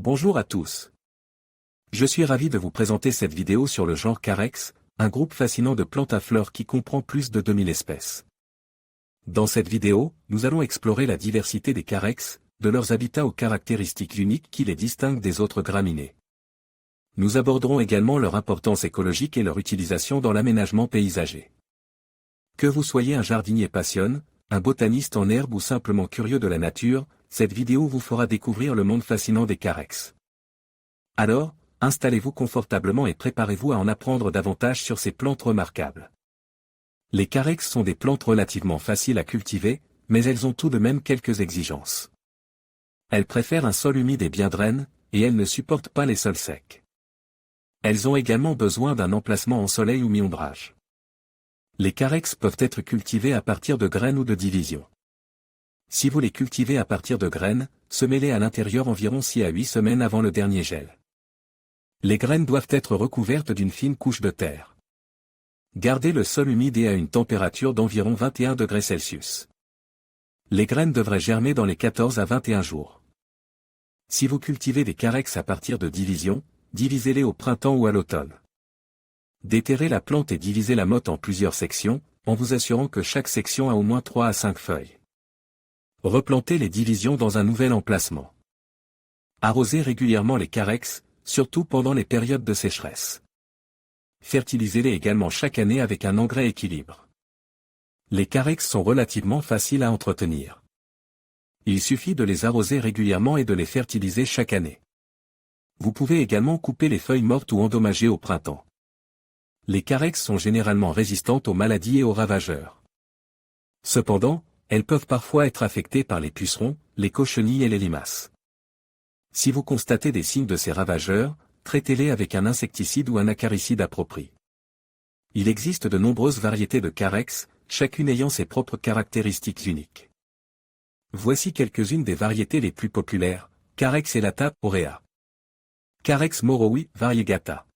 Bonjour à tous. Je suis ravi de vous présenter cette vidéo sur le genre Carex, un groupe fascinant de plantes à fleurs qui comprend plus de 2000 espèces. Dans cette vidéo, nous allons explorer la diversité des Carex, de leurs habitats aux caractéristiques uniques qui les distinguent des autres graminées. Nous aborderons également leur importance écologique et leur utilisation dans l'aménagement paysager. Que vous soyez un jardinier passionné, un botaniste en herbe ou simplement curieux de la nature, cette vidéo vous fera découvrir le monde fascinant des Carex. Alors, installez-vous confortablement et préparez-vous à en apprendre davantage sur ces plantes remarquables. Les Carex sont des plantes relativement faciles à cultiver, mais elles ont tout de même quelques exigences. Elles préfèrent un sol humide et bien draine, et elles ne supportent pas les sols secs. Elles ont également besoin d'un emplacement en soleil ou mi-ombrage. Les Carex peuvent être cultivés à partir de graines ou de divisions. Si vous les cultivez à partir de graines, semez-les à l'intérieur environ 6 à 8 semaines avant le dernier gel. Les graines doivent être recouvertes d'une fine couche de terre. Gardez le sol humide et à une température d'environ 21 degrés Celsius. Les graines devraient germer dans les 14 à 21 jours. Si vous cultivez des Carex à partir de divisions, divisez-les au printemps ou à l'automne. Déterrez la plante et divisez la motte en plusieurs sections, en vous assurant que chaque section a au moins 3 à 5 feuilles. Replantez les divisions dans un nouvel emplacement. Arrosez régulièrement les Carex, surtout pendant les périodes de sécheresse. Fertilisez-les également chaque année avec un engrais équilibre. Les Carex sont relativement faciles à entretenir. Il suffit de les arroser régulièrement et de les fertiliser chaque année. Vous pouvez également couper les feuilles mortes ou endommagées au printemps. Les Carex sont généralement résistantes aux maladies et aux ravageurs. Cependant, elles peuvent parfois être affectées par les pucerons, les cochenilles et les limaces. Si vous constatez des signes de ces ravageurs, traitez-les avec un insecticide ou un acaricide approprié. Il existe de nombreuses variétés de Carex, chacune ayant ses propres caractéristiques uniques. Voici quelques-unes des variétés les plus populaires: Carex elata aurea, Carex morowi variegata,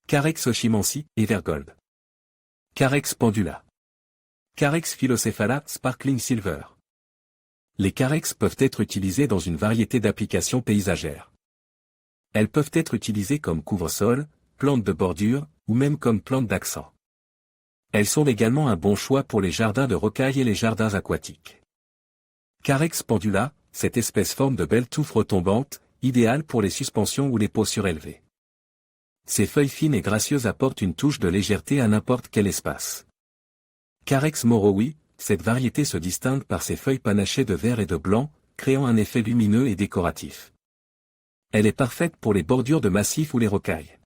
Carex oshimansi evergold, Carex pendula, Carex philocéphala sparkling silver. Les Carex peuvent être utilisés dans une variété d'applications paysagères. Elles peuvent être utilisées comme couvre-sol, plantes de bordure, ou même comme plantes d'accent. Elles sont également un bon choix pour les jardins de rocailles et les jardins aquatiques. Carex pendula, cette espèce forme de belles touffes retombantes, idéale pour les suspensions ou les pots surélevés. Ses feuilles fines et gracieuses apportent une touche de légèreté à n'importe quel espace. Carex morowi, cette variété se distingue par ses feuilles panachées de vert et de blanc, créant un effet lumineux et décoratif. Elle est parfaite pour les bordures de massifs ou les rocailles.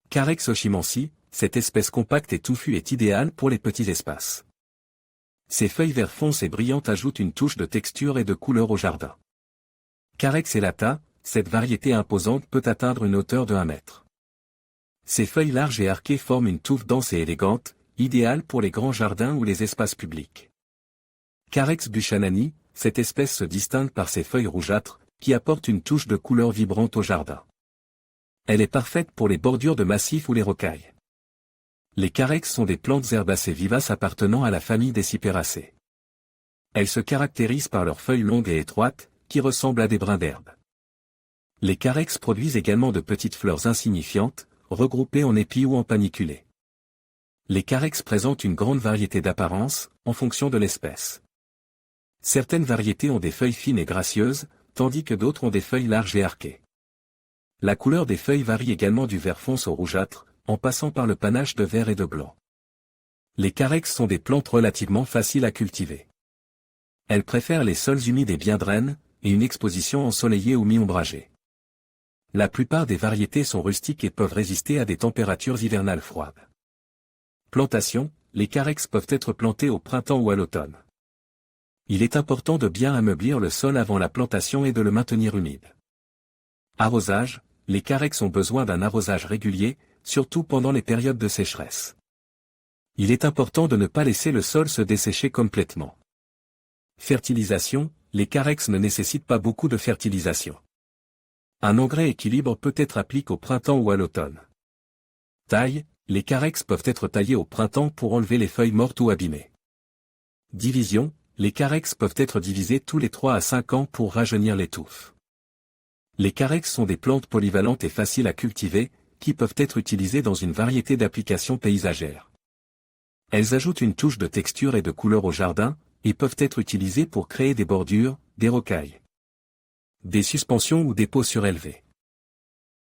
Carex oshimansi, cette espèce compacte et touffue est idéale pour les petits espaces. Ses feuilles vert foncé et brillantes ajoutent une touche de texture et de couleur au jardin. Carex elata, cette variété imposante peut atteindre une hauteur de 1 mètre. Ses feuilles larges et arquées forment une touffe dense et élégante, idéale pour les grands jardins ou les espaces publics. Carex buchanani, cette espèce se distingue par ses feuilles rougeâtres, qui apportent une touche de couleur vibrante au jardin. Elle est parfaite pour les bordures de massifs ou les rocailles. Les Carex sont des plantes herbacées vivaces appartenant à la famille des cyperacées. Elles se caractérisent par leurs feuilles longues et étroites, qui ressemblent à des brins d'herbe. Les Carex produisent également de petites fleurs insignifiantes, regroupées en épis ou en paniculés. Les Carex présentent une grande variété d'apparences, en fonction de l'espèce. Certaines variétés ont des feuilles fines et gracieuses, tandis que d'autres ont des feuilles larges et arquées. La couleur des feuilles varie également du vert foncé au rougeâtre, en passant par le panache de vert et de blanc. Les Carex sont des plantes relativement faciles à cultiver. Elles préfèrent les sols humides et bien draines, et une exposition ensoleillée ou mi-ombragée. La plupart des variétés sont rustiques et peuvent résister à des températures hivernales froides. Plantation, les Carex peuvent être plantés au printemps ou à l'automne. Il est important de bien ameublir le sol avant la plantation et de le maintenir humide. Arrosage, les Carex ont besoin d'un arrosage régulier, surtout pendant les périodes de sécheresse. Il est important de ne pas laisser le sol se dessécher complètement. Fertilisation, les Carex ne nécessitent pas beaucoup de fertilisation. Un engrais équilibre peut être appliqué au printemps ou à l'automne. Taille, les Carex peuvent être taillés au printemps pour enlever les feuilles mortes ou abîmées. Division, les Carex peuvent être divisés tous les 3 à 5 ans pour rajeunir les touffes. Les carex sont des plantes polyvalentes et faciles à cultiver, qui peuvent être utilisées dans une variété d'applications paysagères. Elles ajoutent une touche de texture et de couleur au jardin, et peuvent être utilisées pour créer des bordures, des rocailles, des suspensions ou des pots surélevés.